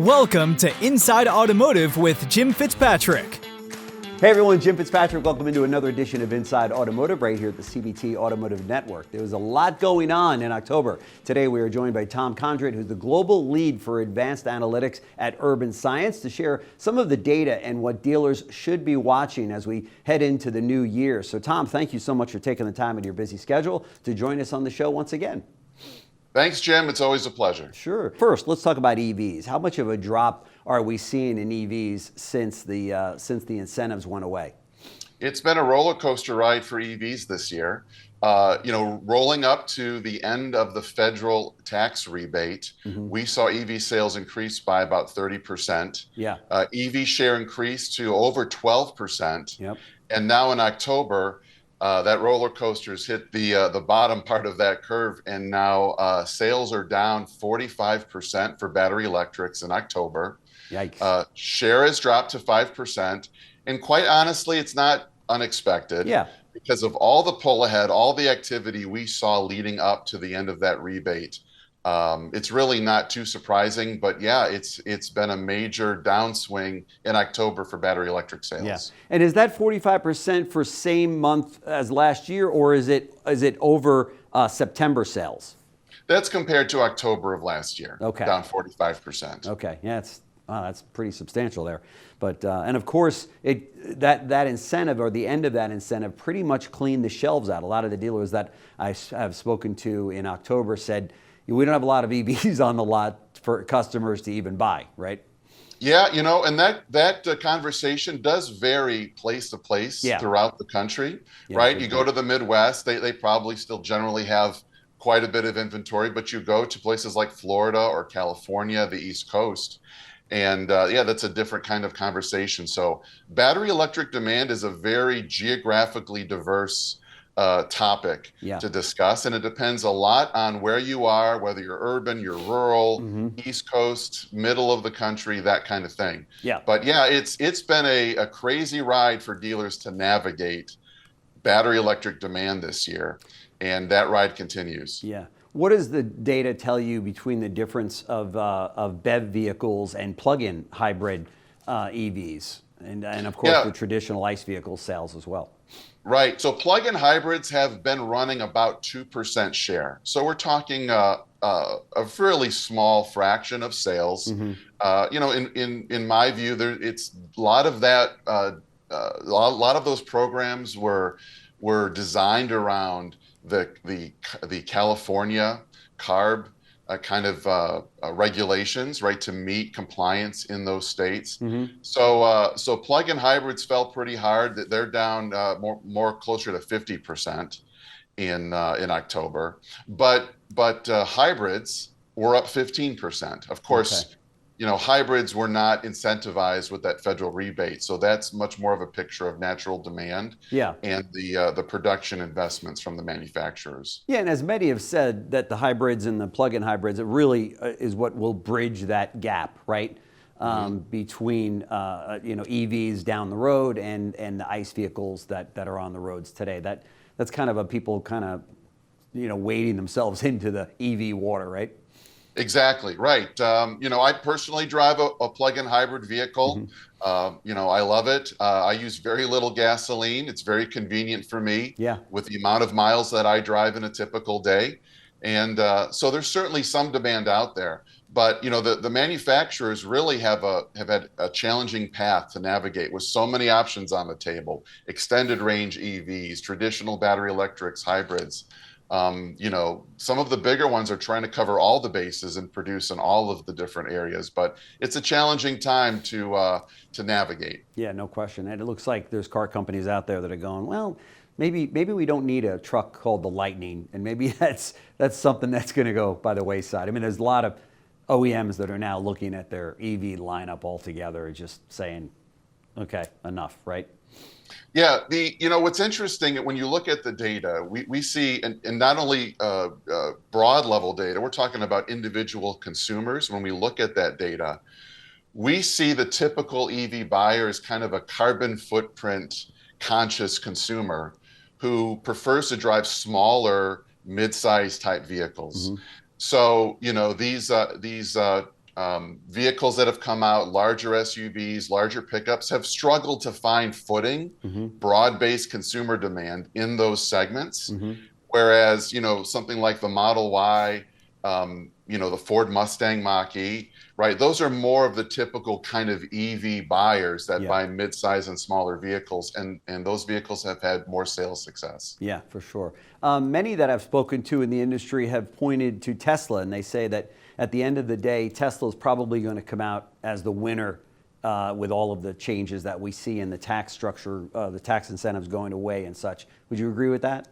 Welcome to Inside Automotive with Jim Fitzpatrick. Hey everyone, Jim Fitzpatrick. Welcome into another edition of Inside Automotive right here at the CBT Automotive Network. There was a lot going on in October. Today we are joined by Tom Kondrat, who's the global lead for advanced analytics at Urban Science, to share some of the data and what dealers should be watching as we head into the new year. So Tom, thank you so much for taking the time in your busy schedule to join us on the show once again. Thanks, Jim. It's always a pleasure. Sure. First, let's talk about EVs. How much of a drop are we seeing in EVs since the incentives went away? It's been a roller coaster ride for EVs this year. Rolling up to the end of the federal tax rebate, we saw EV sales increase by about 30%. Yeah. EV share increased to over 12%. Yep. And now in October, that roller coaster's hit the bottom part of that curve, and now sales are down 45% for battery electrics in October. Yikes. Share has dropped to 5%, and quite honestly, it's not unexpected. Yeah. Because of all the pull ahead, all the activity we saw leading up to the end of that rebate. It's really not too surprising, but yeah, it's been a major downswing in October for battery electric sales. Yeah. And is that 45% for same month as last year, or is it over September sales? That's compared to October of last year. Okay. Down 45%. Okay. Yeah, that's pretty substantial there. But and of course, that incentive, or the end of that incentive, pretty much cleaned the shelves out. A lot of the dealers that I have spoken to in October said, we don't have a lot of EVs on the lot for customers to even buy, right? Yeah, and that conversation does vary place to place throughout the country, right? You go to the Midwest, they probably still generally have quite a bit of inventory, but you go to places like Florida or California, the East Coast, and that's a different kind of conversation. So battery electric demand is a very geographically diverse topic to discuss, and it depends a lot on where you are, whether you're urban, you're rural, East Coast, middle of the country, that kind of thing. Yeah. But yeah, it's been a crazy ride for dealers to navigate battery electric demand this year, and that ride continues. Yeah. What does the data tell you between the difference of BEV vehicles and plug-in hybrid EVs, and of course the traditional ICE vehicle sales as well? Right. So plug-in hybrids have been running about 2% share. So we're talking a fairly small fraction of sales. In my view, it's a lot of that. A lot of those programs were designed around the California CARB kind of regulations, right, to meet compliance in those states. So plug-in hybrids fell pretty hard. They're down more closer to 50% in October, but hybrids were up 15%. Of course, hybrids were not incentivized with that federal rebate, so that's much more of a picture of natural demand and the production investments from the manufacturers. Yeah, and as many have said, that the hybrids and the plug-in hybrids, it really is what will bridge that gap, right, between EVs down the road and the ICE vehicles that are on the roads today. That's kind of a people kind of wading themselves into the EV water, right? Exactly, right. I personally drive a plug-in hybrid vehicle. I love it. I use very little gasoline. It's very convenient for me with the amount of miles that I drive in a typical day. And so there's certainly some demand out there. But the manufacturers really have had a challenging path to navigate with so many options on the table: extended range EVs, traditional battery electrics, hybrids. Some of the bigger ones are trying to cover all the bases and produce in all of the different areas, but it's a challenging time to navigate. Yeah, no question. And it looks like there's car companies out there that are going, well, maybe we don't need a truck called the Lightning, and maybe that's something that's going to go by the wayside. I mean, there's a lot of OEMs that are now looking at their EV lineup altogether and just saying, okay, enough, right? Yeah, what's interesting when you look at the data, we see, and not only broad level data, we're talking about individual consumers. When we look at that data, we see the typical EV buyer as kind of a carbon footprint conscious consumer who prefers to drive smaller, mid-size type vehicles. So, these Vehicles that have come out, larger SUVs, larger pickups, have struggled to find footing, broad-based consumer demand in those segments. Whereas, something like the Model Y, the Ford Mustang Mach-E, right? Those are more of the typical kind of EV buyers that buy midsize and smaller vehicles, and those vehicles have had more sales success. Yeah, for sure. Many that I've spoken to in the industry have pointed to Tesla, and they say that at the end of the day, Tesla is probably going to come out as the winner with all of the changes that we see in the tax structure, the tax incentives going away and such. Would you agree with that?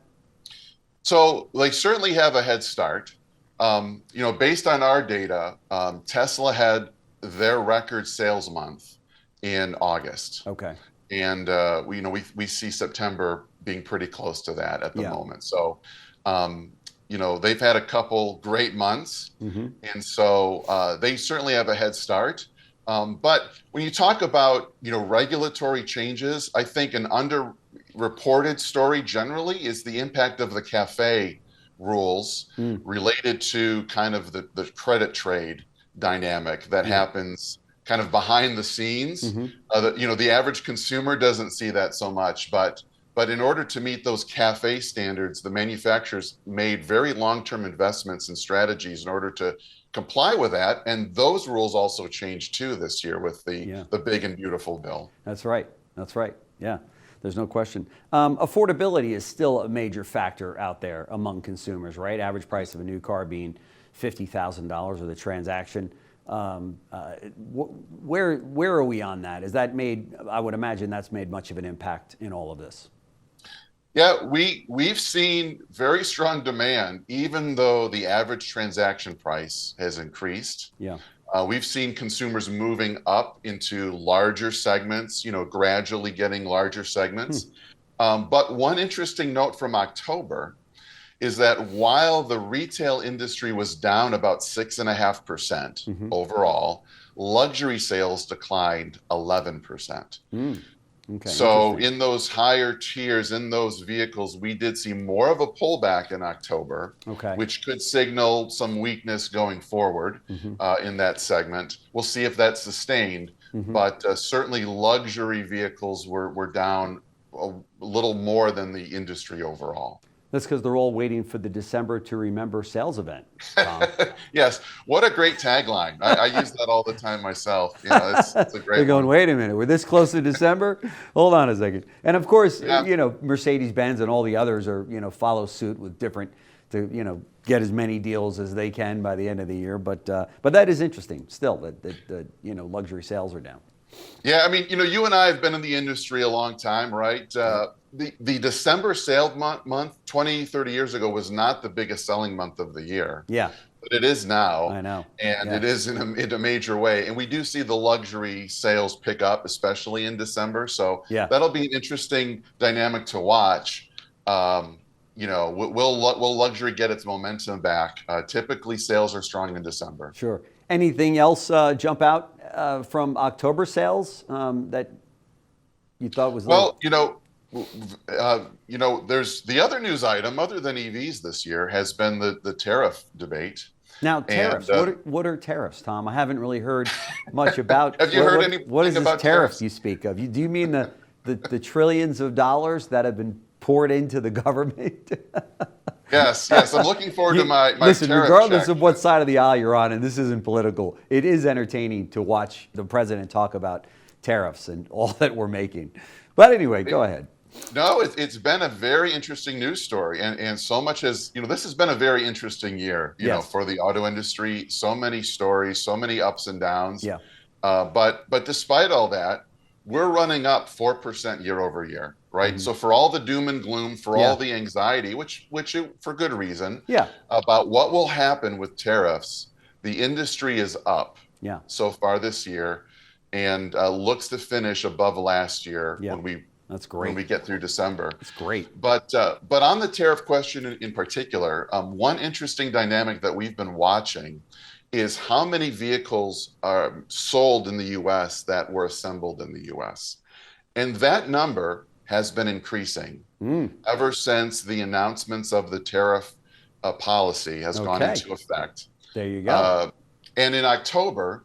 So they certainly have a head start. Based on our data, Tesla had their record sales month in August. Okay. And we see September being pretty close to that at the moment. So they've had a couple great months, and so they certainly have a head start. But when you talk about regulatory changes, I think an underreported story generally is the impact of the CAFE rules related to kind of the credit trade dynamic that happens kind of behind the scenes. The average consumer doesn't see that so much, but in order to meet those CAFE standards, the manufacturers made very long-term investments and strategies in order to comply with that. And those rules also changed too this year with the big and beautiful bill. That's right. That's right. Yeah, there's no question. Affordability is still a major factor out there among consumers, right? Average price of a new car being $50,000 with a transaction. Where are we on that? Is that made? I would imagine that's made much of an impact in all of this. Yeah, we've seen very strong demand, even though the average transaction price has increased. Yeah. We've seen consumers moving up into larger segments, gradually getting larger segments. But one interesting note from October is that while the retail industry was down about 6.5% overall, luxury sales declined 11%. Okay, so in those higher tiers, in those vehicles, we did see more of a pullback in October, which could signal some weakness going forward in that segment. We'll see if that's sustained, but certainly luxury vehicles were down a little more than the industry overall. That's because they're all waiting for the December to Remember sales event, Tom. Yes, what a great tagline. I use that all the time myself. It's a great They're going, one. wait a minute, we're this close to December? Hold on a second. And of course, Mercedes-Benz and all the others are, follow suit with different, to, get as many deals as they can by the end of the year. But that is interesting still that luxury sales are down. Yeah, I mean, you and I have been in the industry a long time, right? The December sale month 20, 30 years ago was not the biggest selling month of the year. Yeah. But it is now. I know. And it is in a major way. And we do see the luxury sales pick up, especially in December. So that'll be an interesting dynamic to watch. Will luxury get its momentum back? Typically, sales are strong in December. Sure. Anything else jump out from October sales that you thought was? There's the other news item other than EVs this year has been the tariff debate. Now, tariffs. What are tariffs, Tom? I haven't really heard much about. Have you heard anything What is about this tariff you speak of? Do you mean the trillions of dollars that have been poured into the government? Yes. I'm looking forward to my listen, tariff regardless check. of what side of the aisle you're on, and this isn't political, it is entertaining to watch the president talk about tariffs and all that we're making. But anyway, go ahead. No, it's been a very interesting news story, and so much as this has been a very interesting year, for the auto industry. So many stories, so many ups and downs. Yeah. But despite all that, we're running up 4% year over year, right? So for all the doom and gloom, for all the anxiety, which for good reason, about what will happen with tariffs, the industry is up so far this year, and looks to finish above last year when we. That's great. When we get through December. That's great. But on the tariff question in particular, one interesting dynamic that we've been watching is how many vehicles are sold in the U.S. that were assembled in the U.S. And that number has been increasing ever since the announcements of the tariff policy has gone into effect. There you go. And in October,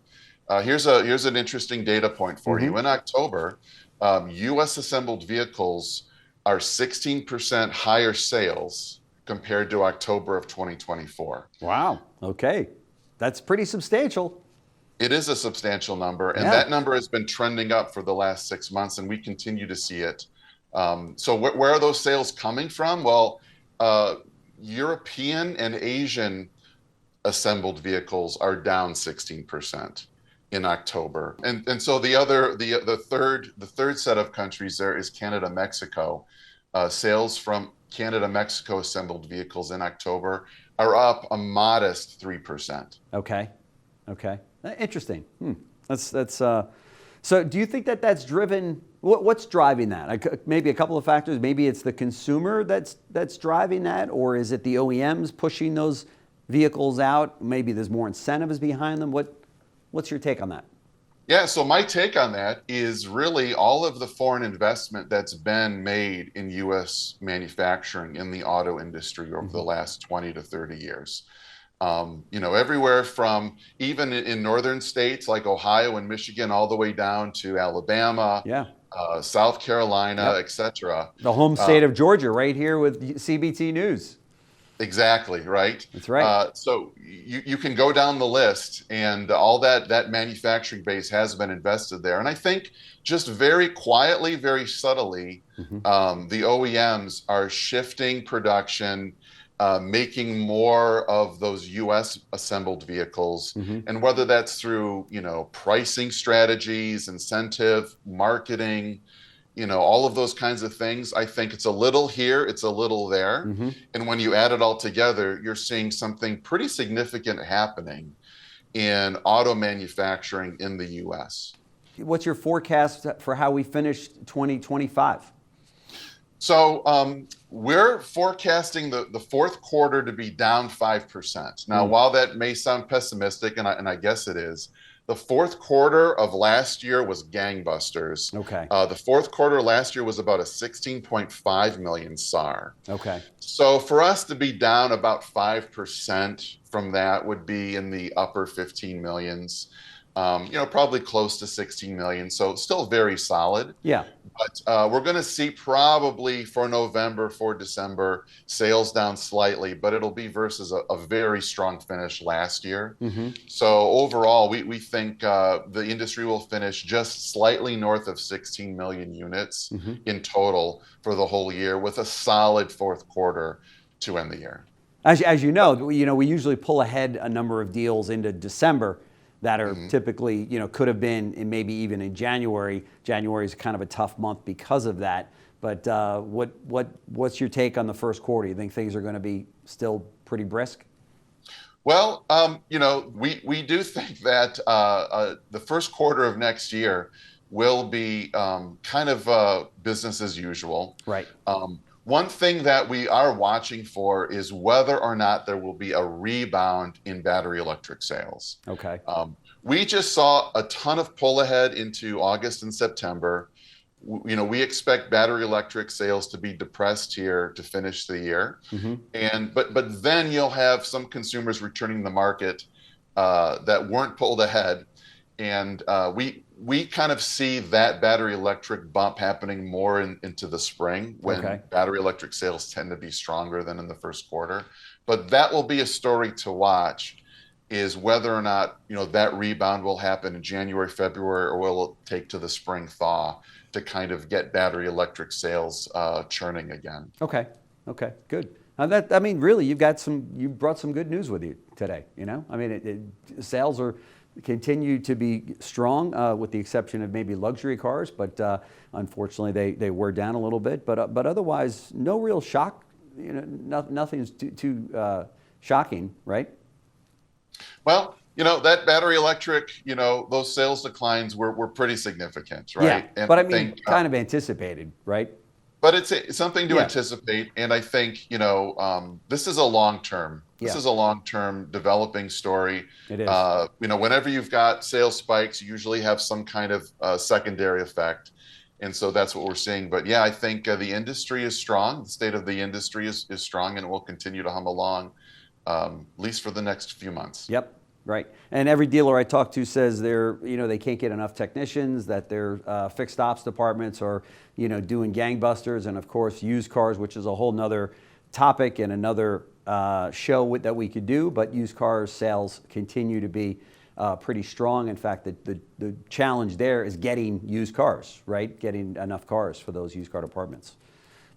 here's an interesting data point for you. In October, U.S. assembled vehicles are 16% higher sales compared to October of 2024. Wow. Okay. That's pretty substantial. It is a substantial number, and Yeah. that number has been trending up for the last 6 months, and we continue to see it. So where are those sales coming from? Well, European and Asian assembled vehicles are down 16% in October. And so the third set of countries there is Canada, Mexico. Sales from Canada, Mexico assembled vehicles in October are up a modest 3%. Okay. Okay. Interesting. So do you think that that's driven, what's driving that? Maybe a couple of factors. Maybe it's the consumer that's driving that, or is it the OEMs pushing those vehicles out? Maybe there's more incentives behind them. What's your take on that? Yeah, so my take on that is really all of the foreign investment that's been made in U.S. manufacturing in the auto industry over the last 20 to 30 years. Everywhere from even in northern states like Ohio and Michigan, all the way down to Alabama, South Carolina, et cetera. The home state of Georgia, right here with CBT News. Exactly, right? That's right. So you can go down the list, and all that manufacturing base has been invested there. And I think just very quietly, very subtly, the OEMs are shifting production, making more of those U.S. assembled vehicles. And whether that's through, pricing strategies, incentive, marketing, all of those kinds of things, I think it's a little here, it's a little there. And when you add it all together, you're seeing something pretty significant happening in auto manufacturing in the U.S. What's your forecast for how we finish 2025? So we're forecasting the fourth quarter to be down 5%. Now, while that may sound pessimistic, and I guess it is, the fourth quarter of last year was gangbusters. Okay. The fourth quarter last year was about a 16.5 million SAR. Okay. So for us to be down about 5% from that would be in the upper 15 millions, probably close to 16 million. So still very solid. Yeah. But we're going to see probably for November, for December, sales down slightly, but it'll be versus a very strong finish last year. So overall, we think the industry will finish just slightly north of 16 million units in total for the whole year, with a solid fourth quarter to end the year. As you know, we usually pull ahead a number of deals into December that are typically, could have been in maybe even in January. January is kind of a tough month because of that. But what's your take on the first quarter? You think things are going to be still pretty brisk? Well, we do think that the first quarter of next year will be kind of business as usual. Right. One thing that we are watching for is whether or not there will be a rebound in battery electric sales. Okay. We just saw a ton of pull ahead into August and September. We expect battery electric sales to be depressed here to finish the year. But then you'll have some consumers returning to the market that weren't pulled ahead. And we kind of see that battery electric bump happening more into the spring, when battery electric sales tend to be stronger than in the first quarter. But that will be a story to watch, is whether or not that rebound will happen in January, February, or will it take to the spring thaw to kind of get battery electric sales churning again. Okay, good. Really, you brought some good news with you today. Sales continue to be strong, with the exception of maybe luxury cars, but unfortunately they were down a little bit. But otherwise, no real shock. Nothing's too shocking, right? Well, that battery electric, those sales declines were pretty significant, right? Yeah, and but kind of anticipated, right? But it's something to anticipate, and I think this is a long-term. This is a long-term developing story. It is. Whenever you've got sales spikes, you usually have some kind of secondary effect, and so that's what we're seeing. But yeah, I think the industry is strong. The state of the industry is strong, and it will continue to hum along, at least for the next few months. Yep. Right. And every dealer I talk to says they can't get enough technicians, that their fixed ops departments are, doing gangbusters. And of course, used cars, which is a whole nother topic and another show that we could do. But used cars sales continue to be pretty strong. In fact, the challenge there is getting used cars, right? Getting enough cars for those used car departments.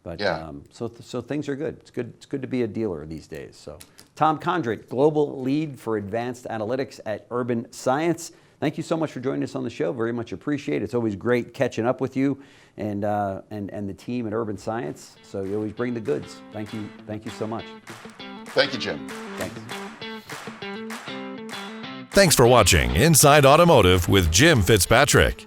But yeah. So things are good. It's good to be a dealer these days. So Tom Kondrat, Global Lead for Advanced Analytics at Urban Science. Thank you so much for joining us on the show. Very much appreciate it. It's always great catching up with you and the team at Urban Science. So you always bring the goods. Thank you so much. Thank you, Jim. Thanks. Thanks for watching Inside Automotive with Jim Fitzpatrick.